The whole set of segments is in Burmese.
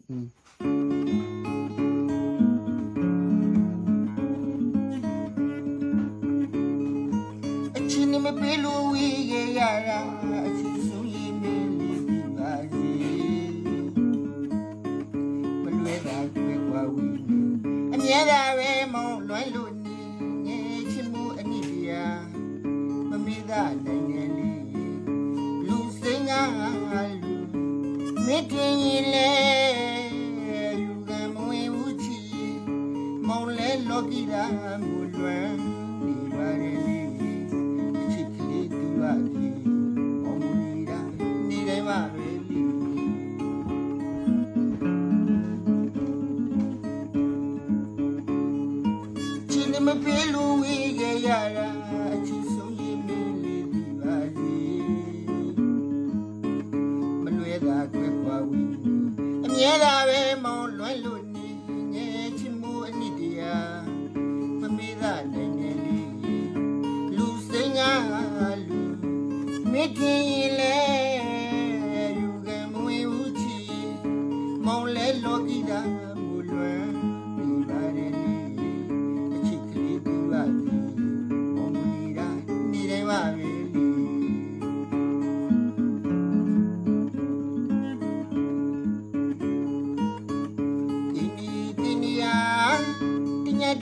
အချင်းမပေးလို့ဝေးရရတာအချစ်ဆုံးရေးမင်းလေးဒီပါစီမလွဲတာတွေ့ကွာဝေးအမြဲတမ်းပဲမောင်းလွမ်းလို့နေငယ်ချစ်မှုအနည်းပြာမမေ့တာနိုင်ငံလေးလူစိငါလူမစ်တင်ရင်လေယူကံမဝင်ဘူးချီမောင်းလဲလောကီတာမူလွမ်းနေပါရဲ့မပေးလို့ဝေးရရတာအချစ်ဆုံးရေးမင်းလေးဒီပါစီမလွဲတာတွေ့ကွာဝေးအမြဲတမ်းပဲမောင်းလွမ်းလို့နေငယ်ချစ်မှုအနည်းတရားမမေ့တာနိုင်ငံလေးလူစိငါလူမစ်ခင်ရင်လေယူကံမဝင်ဘူးချီမောင်းလဲလောကီတာမူလွမ်းနေပါတယ်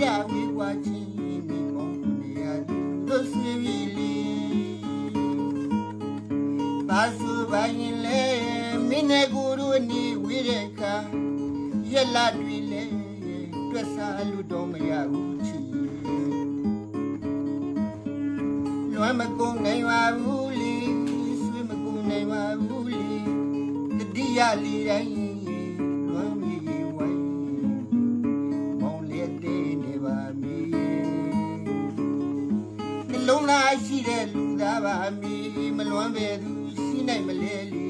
ဒါဝေဝါချင်းနေမောင်းနေရလို့ဆွေပြီလေဘာစုပိုင်းလဲမင်းနဲ့ကိုတို့နေဝေးတဲ့အခါရက်လာတွေလဲတွက်စားလို့တော့မရဘူးချီလွမ်းမကုန်နိုင်ပါဘူးလေဆွေမကုန်နိုင်ပါဘူးလေတတိယလေးတိုင်းလွမ်းမြေဝိုင်းလုံးလာရှိတဲ့လူသားပါမီမလွမ်းပဲသူရှိနိုင်မလဲလေ